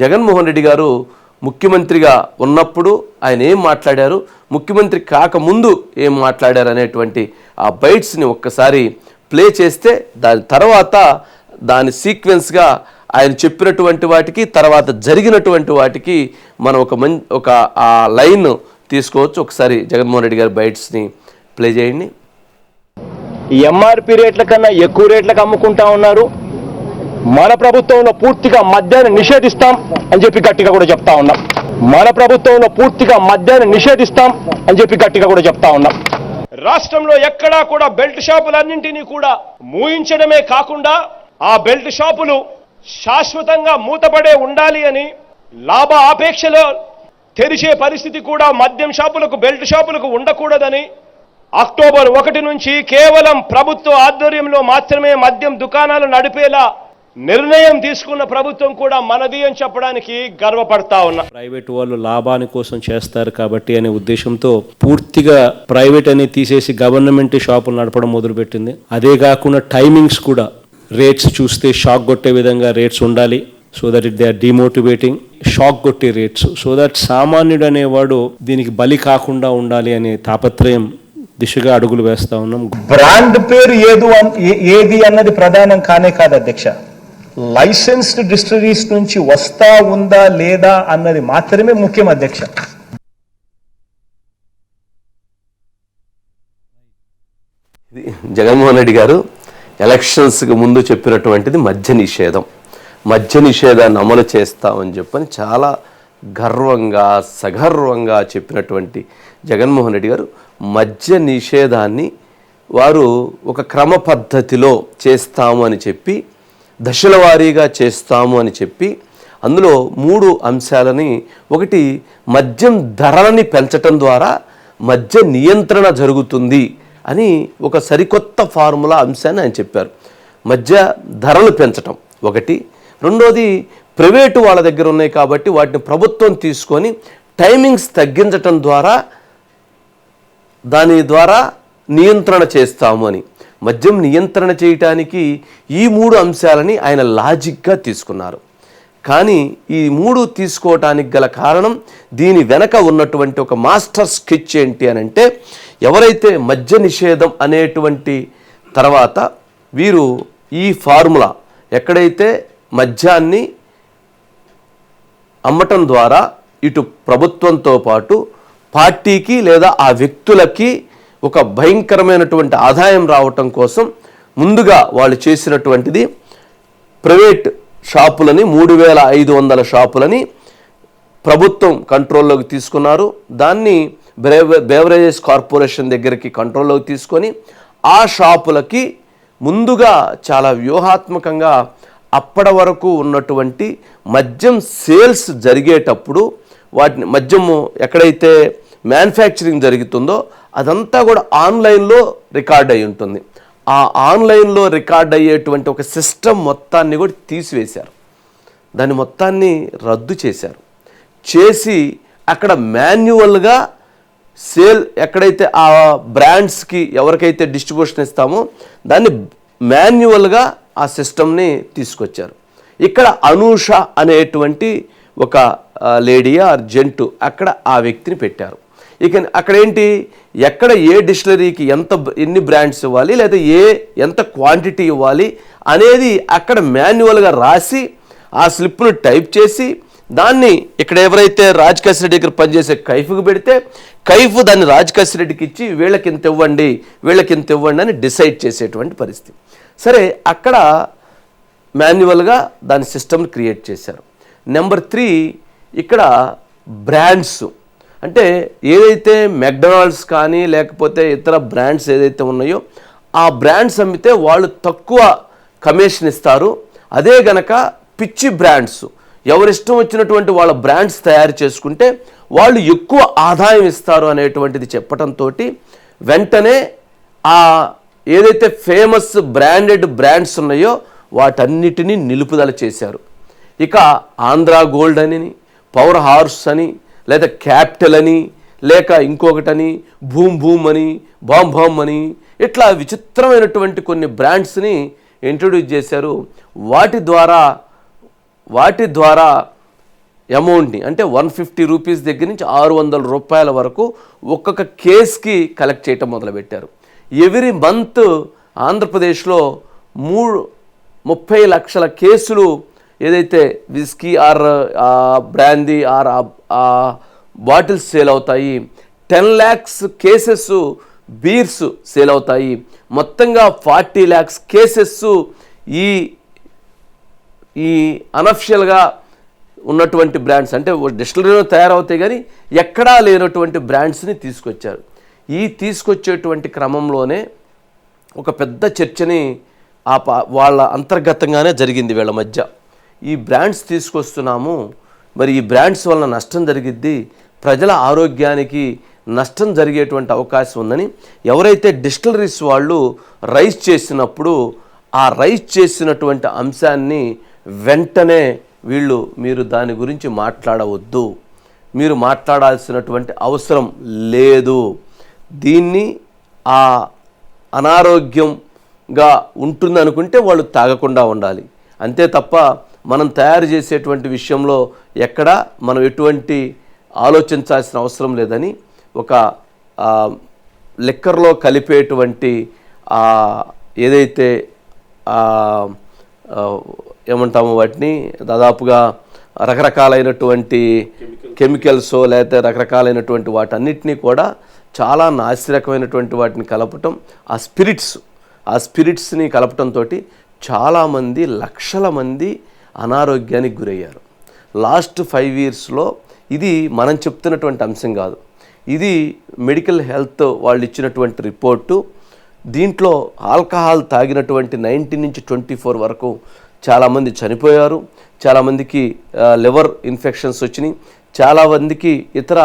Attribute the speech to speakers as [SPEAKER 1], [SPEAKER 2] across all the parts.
[SPEAKER 1] జగన్మోహన్ రెడ్డి గారు ముఖ్యమంత్రిగా ఉన్నప్పుడు ఆయన ఏం మాట్లాడారు, ముఖ్యమంత్రి కాకముందు ఏం మాట్లాడారు అనేటువంటి ఆ బైట్స్ని ఒక్కసారి ప్లే చేస్తే దాని తర్వాత దాని సీక్వెన్స్గా ఆయన చెప్పినటువంటి వాటికి తర్వాత జరిగినటువంటి వాటికి మనం ఒక ఆ లైన్ తీసుకోవచ్చు. ఒకసారి జగన్మోహన్ రెడ్డి గారి బైట్స్ని ప్లే చేయండి.
[SPEAKER 2] ఎంఆర్పి రేట్ల కన్నా ఎక్కువ రేట్లకు అమ్ముకుంటా ఉన్నారు. మన ప్రభుత్వంలో పూర్తిగా మద్యాన్ని నిషేధిస్తాం అని చెప్పి గట్టిగా కూడా చెప్తా ఉన్నాం. మన ప్రభుత్వంలో పూర్తిగా మద్యాన్ని నిషేధిస్తాం అని చెప్పి గట్టిగా కూడా చెప్తా ఉన్నాం. రాష్ట్రంలో ఎక్కడా కూడా బెల్ట్ షాపులన్నింటినీ కూడా మూయించడమే కాకుండా ఆ బెల్ట్ షాపులు శాశ్వతంగా మూతపడే ఉండాలి అని, లాభ ఆపేక్షలో తెరిచే పరిస్థితి కూడా మద్యం షాపులకు, బెల్ట్ షాపులకు ఉండకూడదని అక్టోబర్ 1 నుంచి కేవలం ప్రభుత్వ ఆధ్వర్యంలో మాత్రమే మద్యం దుకాణాలు నడిపేలా నిర్ణయం తీసుకున్న ప్రభుత్వం కూడా మనది అని చెప్పడానికి గర్వపడతా ఉన్నా.
[SPEAKER 3] ప్రైవేట్ వాళ్ళు లాభాని కోసం చేస్తారు కాబట్టి అనే ఉద్దేశంతో పూర్తిగా ప్రైవేట్ అని తీసేసి గవర్నమెంట్ షాపులు నడపడం మొదలుపెట్టింది. అదే కాకుండా టైమింగ్స్ కూడా రేట్స్ చూస్తే షాక్ కొట్టే విధంగా రేట్స్ ఉండాలి. So that they are demotivating, shock కొట్టే రేట్స్, సో దట్ సామాన్యుడు అనేవాడు దీనికి బలి కాకుండా ఉండాలి అనే తాపత్రయం దిశగా అడుగులు వేస్తా ఉన్నాం.
[SPEAKER 4] బ్రాండ్ పేరు ఏది అన్నది ప్రధానం కానే కాదు అధ్యక్ష. లైసెన్స్డ్ డిస్టిలరీస్ నుంచి వస్తా ఉందా లేదా అన్నది మాత్రమే ముఖ్యం అధ్యక్ష.
[SPEAKER 1] జగన్మోహన్ రెడ్డి గారు ఎలక్షన్స్కి ముందు చెప్పినటువంటిది మద్య నిషేధం. మద్య నిషేధాన్ని అమలు చేస్తామని చెప్పని చాలా గర్వంగా సగర్వంగా చెప్పినటువంటి జగన్మోహన్ రెడ్డి గారు మద్య నిషేధాన్ని వారు ఒక క్రమ పద్ధతిలో చేస్తాము అని చెప్పి, దశల వారీగా చేస్తాము అని చెప్పి, అందులో 3 అంశాలని, ఒకటి మద్యం ధరలని పెంచటం ద్వారా మద్య నియంత్రణ జరుగుతుంది అని ఒక సరికొత్త ఫార్ములా అంశాన్ని ఆయన చెప్పారు. మద్య ధరలు పెంచటం ఒకటి, రెండోది ప్రైవేటు వాళ్ళ దగ్గర ఉన్నాయి కాబట్టి వాటిని ప్రభుత్వం తీసుకొని టైమింగ్స్ తగ్గించటం ద్వారా దాని ద్వారా నియంత్రణ చేస్తాము అని. మద్యం నియంత్రణ చేయటానికి ఈ 3 అంశాలని ఆయన లాజిక్గా తీసుకున్నారు. కానీ ఈ 3 తీసుకోవటానికి గల కారణం, దీని వెనక ఉన్నటువంటి ఒక మాస్టర్ స్కెచ్ ఏంటి అని అంటే, ఎవరైతే మద్య నిషేధం అనేటువంటి తర్వాత వీరు ఈ ఫార్ములా ఎక్కడైతే మద్యాన్ని అమ్మటం ద్వారా ఇటు ప్రభుత్వంతో పాటు పార్టీకి లేదా ఆ వ్యక్తులకి ఒక భయంకరమైనటువంటి ఆదాయం రావటం కోసం ముందుగా వాళ్ళు చేసినటువంటిది ప్రైవేట్ షాపులని 3500 షాపులని ప్రభుత్వం కంట్రోల్లోకి తీసుకున్నారు. దాన్ని బెవరేజెస్ కార్పొరేషన్ దగ్గరికి కంట్రోల్లోకి తీసుకొని ఆ షాపులకి ముందుగా చాలా వ్యూహాత్మకంగా అప్పటి వరకు ఉన్నటువంటి మద్యం సేల్స్ జరిగేటప్పుడు వాటిని మద్యము ఎక్కడైతే మ్యానుఫ్యాక్చరింగ్ జరుగుతుందో అదంతా కూడా ఆన్లైన్లో రికార్డ్ అయి ఉంటుంది. ఆ ఆన్లైన్లో రికార్డ్ అయ్యేటువంటి ఒక సిస్టమ్ మొత్తాన్ని కూడా తీసివేశారు. దాన్ని మొత్తాన్ని రద్దు చేశారు. చేసి అక్కడ మాన్యువల్గా సేల్ ఎక్కడైతే ఆ బ్రాండ్స్కి ఎవరికైతే డిస్ట్రిబ్యూషన్ ఇస్తామో దాన్ని మాన్యువల్గా ఆ సిస్టమ్ని తీసుకొచ్చారు. ఇక్కడ అనూష అనేటువంటి ఒక లేడీ ఆర్ జెంటు అక్కడ ఆ వ్యక్తిని పెట్టారు. ఇక అక్కడ ఏంటి, ఎక్కడ ఏ డిస్టిలరీకి ఎన్ని బ్రాండ్స్ ఇవ్వాలి లేదా ఎంత క్వాంటిటీ ఇవ్వాలి అనేది అక్కడ మాన్యువల్గా రాసి ఆ స్లిప్ను టైప్ చేసి దాన్ని ఇక్కడ ఎవరైతే రాజకేశ్ రెడ్డి దగ్గర పనిచేసే కైఫ్కి పెడితే కైఫ్ దాన్ని రాజకేశ్ రెడ్డికి ఇచ్చి వీళ్ళకి ఇంత ఇవ్వండి అని డిసైడ్ చేసేటువంటి పరిస్థితి. సరే, అక్కడ మాన్యువల్గా దాని సిస్టమ్ని క్రియేట్ చేశారు. నెంబర్ 3, ఇక్కడ బ్రాండ్స్ అంటే ఏదైతే మెక్డొనాల్డ్స్ కానీ లేకపోతే ఇతర బ్రాండ్స్ ఏదైతే ఉన్నాయో ఆ బ్రాండ్స్ అమ్మితే వాళ్ళు తక్కువ కమిషన్ ఇస్తారు. అదే గనక పిచ్చి బ్రాండ్స్ ఎవరిష్టం వచ్చినటువంటి వాళ్ళ బ్రాండ్స్ తయారు చేసుకుంటే వాళ్ళు ఎక్కువ ఆదాయం ఇస్తారు అనేటువంటిది చెప్పడంతో వెంటనే ఆ ఏదైతే ఫేమస్ బ్రాండెడ్ బ్రాండ్స్ ఉన్నాయో వాటన్నిటినీ నిలుపుదల చేశారు. ఇక ఆంధ్రా గోల్డ్ అని, పవర్ హార్స్ అని, లేదా క్యాపిటల్ అని, లేక ఇంకొకటని, భూమ్ అని, బామ్ అని, ఇట్లా విచిత్రమైనటువంటి కొన్ని బ్రాండ్స్ని ఇంట్రొడ్యూస్ చేశారు. వాటి ద్వారా అమౌంట్ని అంటే 150 రూపీస్ దగ్గర నుంచి 600 రూపాయల వరకు ఒక్కొక్క కేస్కి కలెక్ట్ చేయటం మొదలుపెట్టారు. ఎవ్రీ మంత్ ఆంధ్రప్రదేశ్లో 30 లక్షల కేసులు ఏదైతే whisky or brandy or bottles sale అవుతాయి, 10 lakhs కేసెస్ బీర్స్ సేల్ అవుతాయి, మొత్తంగా 40 lakhs కేసెస్ ఈ అనఫిషియల్గా ఉన్నటువంటి బ్రాండ్స్ అంటే డిస్టిలరీలో తయారవుతాయి కానీ ఎక్కడా లేనటువంటి బ్రాండ్స్ని తీసుకొచ్చారు. ఈ తీసుకొచ్చేటువంటి క్రమంలోనే ఒక పెద్ద చర్చని వాళ్ళ అంతర్గతంగానే జరిగింది వీళ్ళ మధ్య. ఈ బ్రాండ్స్ తీసుకొస్తున్నాము, మరి ఈ బ్రాండ్స్ వలన నష్టం జరిగిద్ది, ప్రజల ఆరోగ్యానికి నష్టం జరిగేటువంటి అవకాశం ఉందని ఎవరైతే డిస్టిలరీస్ వాళ్ళు రైజ్ చేసినప్పుడు ఆ రైజ్ చేసినటువంటి అంశాన్ని వెంటనే మీరు దాని గురించి మాట్లాడవద్దు, మీరు మాట్లాడాల్సినటువంటి అవసరం లేదు, దీన్ని ఆ అనారోగ్యంగా ఉంటుంది అనుకుంటే వాళ్ళు తాగకుండా ఉండాలి, అంతే తప్ప మనం తయారు చేసేటువంటి విషయంలో ఎక్కడ మనం ఎటువంటి ఆలోచించాల్సిన అవసరం లేదని ఒక లిక్కర్లో కలిపేటువంటి ఏదైతే ఏమంటాము వాటిని దాదాపుగా రకరకాలైనటువంటి కెమికల్స్ లేకపోతే రకరకాలైనటువంటి వాటన్నిటినీ కూడా చాలా నాసిరకమైనటువంటి వాటిని కలపటం, ఆ స్పిరిట్స్ని కలపటంతో చాలామంది లక్షల మంది అనారోగ్యానికి గురయ్యారు. లాస్ట్ 5 yearsలో ఇది మనం చెప్తున్నటువంటి అంశం కాదు, ఇది మెడికల్ హెల్త్ వాళ్ళు ఇచ్చినటువంటి రిపోర్టు. దీంట్లో ఆల్కహాల్ తాగినటువంటి 19 నుంచి 24 వరకు చాలామంది చనిపోయారు, చాలామందికి లివర్ ఇన్ఫెక్షన్స్ వచ్చినాయి, చాలామందికి ఇతర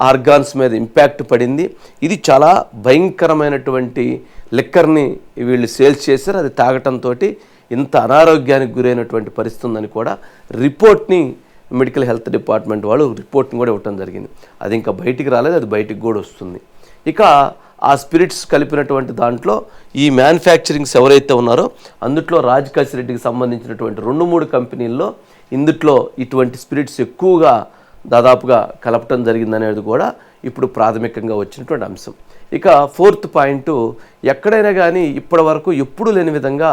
[SPEAKER 1] ఆర్గాన్స్ మీద ఇంపాక్ట్ పడింది. ఇది చాలా భయంకరమైనటువంటి లిక్కర్ని వీళ్ళు సేల్స్ చేశారు. అది తాగటంతో ఇంత అనారోగ్యానికి గురైనటువంటి పరిస్థితి ఉందని కూడా రిపోర్ట్ని మెడికల్ హెల్త్ డిపార్ట్మెంట్ వాళ్ళు రిపోర్ట్ని కూడా ఇవ్వటం జరిగింది. అది ఇంకా బయటికి రాలేదు, అది బయటికి కూడా వస్తుంది. ఇక ఆ స్పిరిట్స్ కలిపినటువంటి దాంట్లో ఈ మ్యానుఫ్యాక్చరింగ్స్ ఎవరైతే ఉన్నారో అందుట్లో రాజకాశి రెడ్డికి సంబంధించినటువంటి 2-3 కంపెనీల్లో ఇందుట్లో ఇటువంటి స్పిరిట్స్ ఎక్కువగా దాదాపుగా కలపటం జరిగిందనేది కూడా ఇప్పుడు ప్రాథమికంగా వచ్చినటువంటి అంశం. ఇక 4th పాయింట్, ఎక్కడైనా కానీ ఇప్పటి వరకు ఎప్పుడూ లేని విధంగా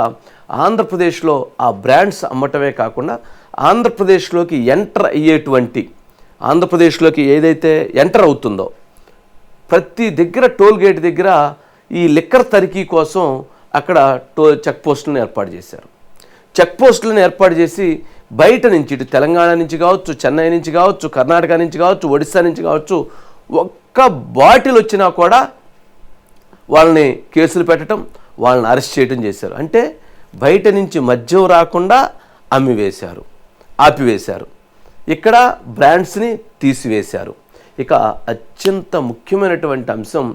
[SPEAKER 1] ఆంధ్రప్రదేశ్లో ఆ బ్రాండ్స్ అమ్మటమే కాకుండా ఆంధ్రప్రదేశ్లోకి ఏదైతే ఎంటర్ అవుతుందో ప్రతి దగ్గర టోల్ గేట్ దగ్గర ఈ లిక్కర్ తనిఖీ కోసం అక్కడ చెక్ పోస్టులను ఏర్పాటు చేశారు. చెక్ పోస్టులను ఏర్పాటు చేసి బయట నుంచి ఇటు తెలంగాణ నుంచి కావచ్చు, చెన్నై నుంచి కావచ్చు, కర్ణాటక నుంచి కావచ్చు, ఒడిశా నుంచి కావచ్చు, ఒక్క బాటిల్ వచ్చినా కూడా వాళ్ళని కేసులు పెట్టడం, వాళ్ళని అరెస్ట్ చేయడం చేశారు. అంటే బయట నుంచి మద్యం రాకుండా ఆపివేశారు, ఇక్కడ బ్రాండ్స్ని తీసివేశారు. ఇక అత్యంత ముఖ్యమైనటువంటి అంశం,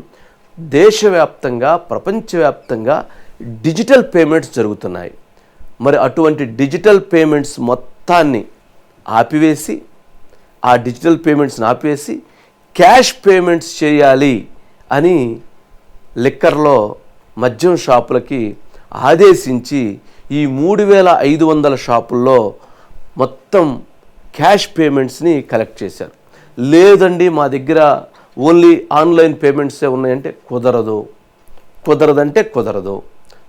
[SPEAKER 1] దేశవ్యాప్తంగా ప్రపంచవ్యాప్తంగా డిజిటల్ పేమెంట్స్ జరుగుతున్నాయి. మరి అటువంటి డిజిటల్ పేమెంట్స్ మొత్తాన్ని ఆపివేసి క్యాష్ పేమెంట్స్ చేయాలి అని లిక్కర్లో మద్యం షాపులకి ఆదేశించి ఈ 3500 షాపుల్లో మొత్తం క్యాష్ పేమెంట్స్ని కలెక్ట్ చేశారు. లేదండి మా దగ్గర ఓన్లీ ఆన్లైన్ పేమెంట్సే ఉన్నాయంటే కుదరదు,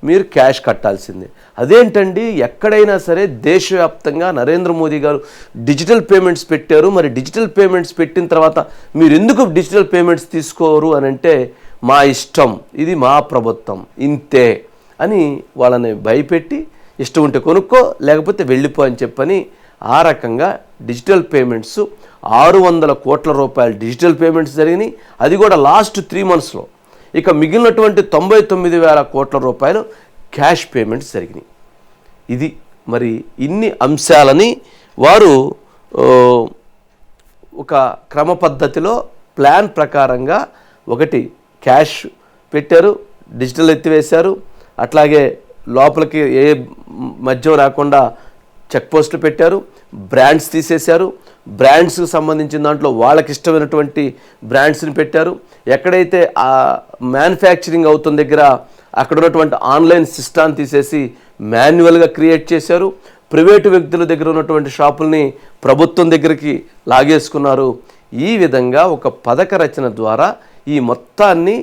[SPEAKER 1] మీరు క్యాష్ కట్టాల్సిందే. అదేంటండి, ఎక్కడైనా సరే దేశవ్యాప్తంగా నరేంద్ర మోదీ గారు డిజిటల్ పేమెంట్స్ పెట్టారు, మరి డిజిటల్ పేమెంట్స్ పెట్టిన తర్వాత మీరు ఎందుకు డిజిటల్ పేమెంట్స్ తీసుకోరు అని అంటే మా ఇష్టం, ఇది మా ప్రభుత్వం, ఇంతే అని వాళ్ళని భయపెట్టి ఇష్టం ఉంటే కొనుక్కో లేకపోతే వెళ్ళిపో అని చెప్పని ఆ రకంగా డిజిటల్ పేమెంట్స్ 600 కోట్ల రూపాయలు డిజిటల్ పేమెంట్స్ జరిగినాయి. అది కూడా లాస్ట్ 3 monthsలో. ఇక మిగిలినటువంటి 99,000 కోట్ల రూపాయలు క్యాష్ పేమెంట్స్ జరిగినాయి. ఇది మరి ఇన్ని అంశాలని వారు ఒక క్రమ పద్ధతిలో ప్లాన్ ప్రకారంగా ఒకటి క్యాష్ పెట్టారు, డిజిటల్ ఎత్తివేశారు, అట్లాగే లోపలికి ఏ మద్యం రాకుండా చెక్ పోస్టులు పెట్టారు, బ్రాండ్స్ తీసేశారు, బ్రాండ్స్కి సంబంధించిన దాంట్లో వాళ్ళకి ఇష్టమైనటువంటి బ్రాండ్స్ని పెట్టారు. ఎక్కడైతే ఆ మ్యానుఫ్యాక్చరింగ్ అవుతున్న దగ్గర అక్కడ ఉన్నటువంటి ఆన్లైన్ సిస్టమ్ తీసేసి మాన్యువల్గా క్రియేట్ చేశారు. ప్రైవేటు వ్యక్తుల దగ్గర ఉన్నటువంటి షాపుల్ని ప్రభుత్వం దగ్గరికి లాగేసుకున్నారు. ఈ విధంగా ఒక పథక రచన ద్వారా ఈ మొత్తాన్ని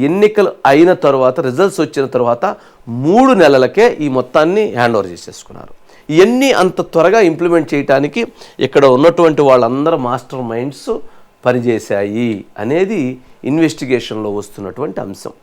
[SPEAKER 1] ఎన్నికలు అయిన తర్వాత రిజల్ట్స్ వచ్చిన తర్వాత 3 నెలలకే ఈ మొత్తాన్ని హ్యాండ్ ఓవర్ చేసేసుకున్నారు. ఇవన్నీ అంత త్వరగా ఇంప్లిమెంట్ చేయడానికి ఇక్కడ ఉన్నటువంటి వాళ్ళందరూ మాస్టర్ మైండ్స్ పనిచేశాయి అనేది ఇన్వెస్టిగేషన్లో వస్తున్నటువంటి అంశం.